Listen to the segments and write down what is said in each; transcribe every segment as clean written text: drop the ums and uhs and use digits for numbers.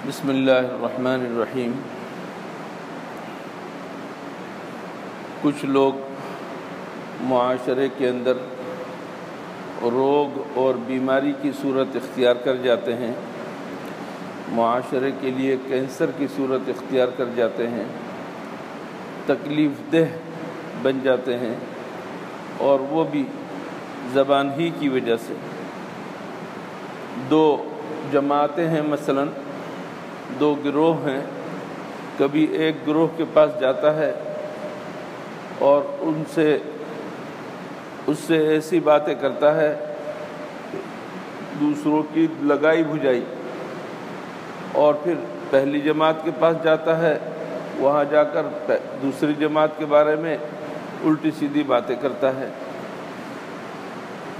بسم اللہ الرحمن الرحیم۔ کچھ لوگ معاشرے کے اندر روگ اور بیماری کی صورت اختیار کر جاتے ہیں، معاشرے کے لیے کینسر کی صورت اختیار کر جاتے ہیں، تکلیف دہ بن جاتے ہیں، اور وہ بھی زبان ہی کی وجہ سے۔ دو جماعتیں ہیں، مثلا دو گروہ ہیں، کبھی ایک گروہ کے پاس جاتا ہے اور اس سے ایسی باتیں کرتا ہے دوسروں کی لگائی بھجائی، اور پھر پہلی جماعت کے پاس جاتا ہے، وہاں جا کر دوسری جماعت کے بارے میں الٹی سیدھی باتیں کرتا ہے۔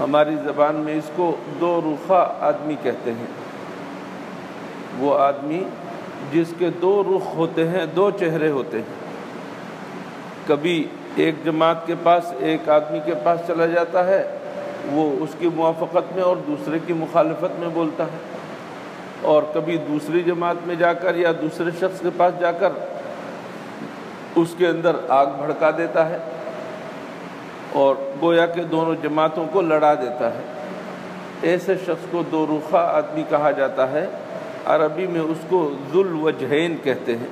ہماری زبان میں اس کو دو رخا آدمی کہتے ہیں، وہ آدمی جس کے دو رخ ہوتے ہیں، دو چہرے ہوتے ہیں۔ کبھی ایک جماعت کے پاس، ایک آدمی کے پاس چلا جاتا ہے، وہ اس کی موافقت میں اور دوسرے کی مخالفت میں بولتا ہے، اور کبھی دوسری جماعت میں جا کر یا دوسرے شخص کے پاس جا کر اس کے اندر آگ بھڑکا دیتا ہے اور گویا کہ دونوں جماعتوں کو لڑا دیتا ہے۔ ایسے شخص کو دو رخا آدمی کہا جاتا ہے، عربی میں اس کو ذو الوجہین کہتے ہیں۔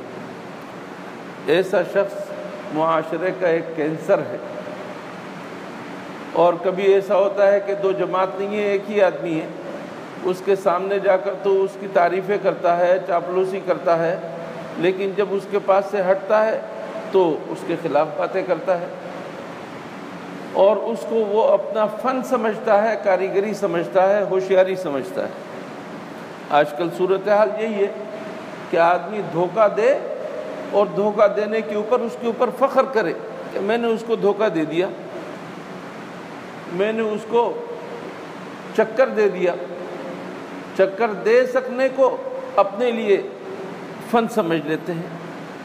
ایسا شخص معاشرے کا ایک کینسر ہے۔ اور کبھی ایسا ہوتا ہے کہ دو جماعت نہیں ہے، ایک ہی آدمی ہے، اس کے سامنے جا کر تو اس کی تعریفیں کرتا ہے، چاپلوسی کرتا ہے، لیکن جب اس کے پاس سے ہٹتا ہے تو اس کے خلاف باتیں کرتا ہے، اور اس کو وہ اپنا فن سمجھتا ہے، کاریگری سمجھتا ہے، ہوشیاری سمجھتا ہے۔ آج کل صورتحال یہی ہے کہ آدمی دھوکہ دے اور دھوکہ دینے کے اوپر اس کے اوپر فخر کرے کہ میں نے اس کو دھوکہ دے دیا، میں نے اس کو چکر دے دیا۔ چکر دے سکنے کو اپنے لیے فن سمجھ لیتے ہیں،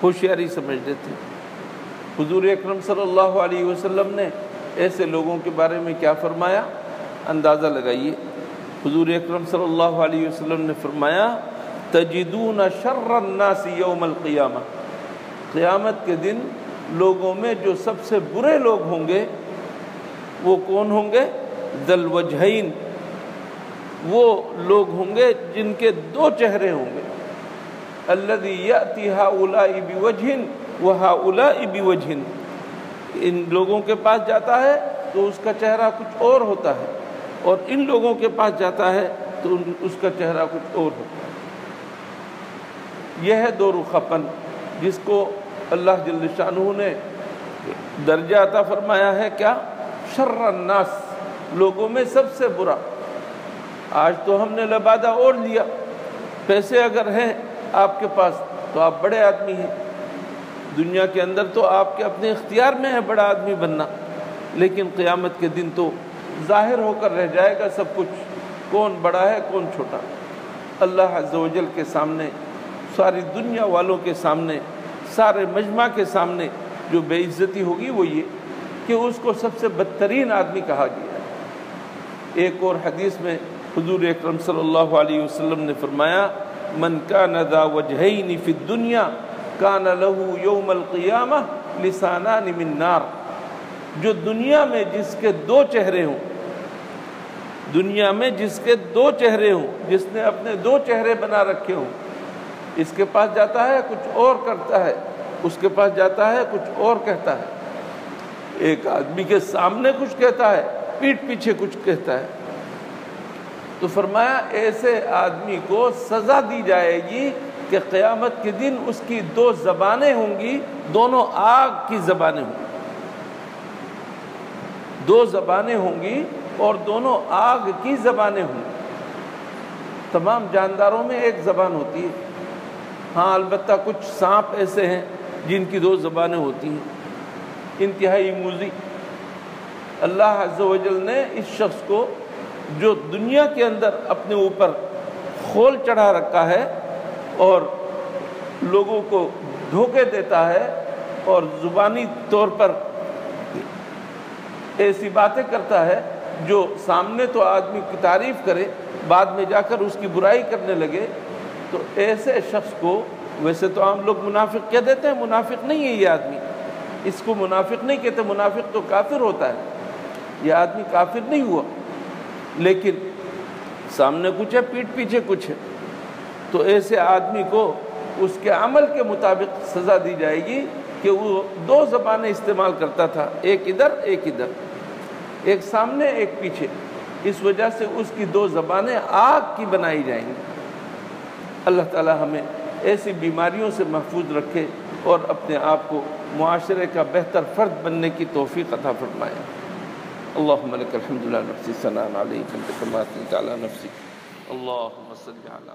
ہوشیاری سمجھ لیتے ہیں۔ حضور اکرم صلی اللہ علیہ وسلم نے ایسے لوگوں کے بارے میں کیا فرمایا، اندازہ لگائیے۔ حضور اکرم صلی اللہ علیہ وسلم نے فرمایا، تجدون شر الناس یوم القیامہ، قیامت کے دن لوگوں میں جو سب سے برے لوگ ہوں گے وہ کون ہوں گے؟ ذو الوجہین، وہ لوگ ہوں گے جن کے دو چہرے ہوں گے۔ الذی یأتی ہؤلاء بوجہ وہؤلاء بوجہ، ان لوگوں کے پاس جاتا ہے تو اس کا چہرہ کچھ اور ہوتا ہے، اور ان لوگوں کے پاس جاتا ہے تو اس کا چہرہ کچھ اور ہوتا ہے۔ یہ ہے دو رخا پن، جس کو اللہ جل شانہ نے درجہ عطا فرمایا ہے، کیا؟ شر الناس، لوگوں میں سب سے برا۔ آج تو ہم نے لبادہ اوڑھ لیا، پیسے اگر ہیں آپ کے پاس تو آپ بڑے آدمی ہیں، دنیا کے اندر تو آپ کے اپنے اختیار میں ہے بڑا آدمی بننا، لیکن قیامت کے دن تو ظاہر ہو کر رہ جائے گا سب کچھ، کون بڑا ہے کون چھوٹا۔ اللہ عز و جل کے سامنے، ساری دنیا والوں کے سامنے، سارے مجمع کے سامنے جو بے عزتی ہوگی وہ یہ کہ اس کو سب سے بدترین آدمی کہا گیا ہے۔ ایک اور حدیث میں حضور اکرم صلی اللہ علیہ وسلم نے فرمایا، من کان ذا وجہین فی الدنیا کان لہ یوم القیامہ لسانان من نار، جو دنیا میں جس کے دو چہرے ہوں، دنیا میں جس کے دو چہرے ہوں، جس نے اپنے دو چہرے بنا رکھے ہوں، اس کے پاس جاتا ہے کچھ اور کرتا ہے، اس کے پاس جاتا ہے کچھ اور کہتا ہے۔ ایک آدمی کے سامنے کچھ کہتا ہے، پیٹھ پیچھے کچھ کہتا ہے۔ تو فرمایا ایسے آدمی کو سزا دی جائے گی کہ قیامت کے دن اس کی دو زبانیں ہوں گی، دونوں آگ کی زبانیں ہوں گی، دو زبانیں ہوں گی اور دونوں آگ کی زبانیں ہوں گی۔ تمام جانداروں میں ایک زبان ہوتی ہے، ہاں البتہ کچھ سانپ ایسے ہیں جن کی دو زبانیں ہوتی ہیں، انتہائی موذی۔ اللہ عز و جل نے اس شخص کو جو دنیا کے اندر اپنے اوپر خول چڑھا رکھا ہے اور لوگوں کو دھوکے دیتا ہے اور زبانی طور پر ایسی باتیں کرتا ہے جو سامنے تو آدمی کی تعریف کرے، بعد میں جا کر اس کی برائی کرنے لگے، تو ایسے شخص کو ویسے تو عام لوگ منافق کہہ دیتے ہیں، منافق نہیں ہے یہ آدمی، اس کو منافق نہیں کہتے، منافق تو کافر ہوتا ہے، یہ آدمی کافر نہیں ہوا، لیکن سامنے کچھ ہے پیٹھ پیچھے کچھ ہے، تو ایسے آدمی کو اس کے عمل کے مطابق سزا دی جائے گی کہ وہ دو زبانیں استعمال کرتا تھا، ایک ادھر ایک ادھر، ایک سامنے ایک پیچھے، اس وجہ سے اس کی دو زبانیں آگ کی بنائی جائیں گی۔ اللہ تعالی ہمیں ایسی بیماریوں سے محفوظ رکھے اور اپنے آپ کو معاشرے کا بہتر فرد بننے کی توفیق عطا فرمائے۔ اللہم لک الحمد لا نحصی ثناء علیک انت کما اثنیت علی نفسک، اللہم صل علی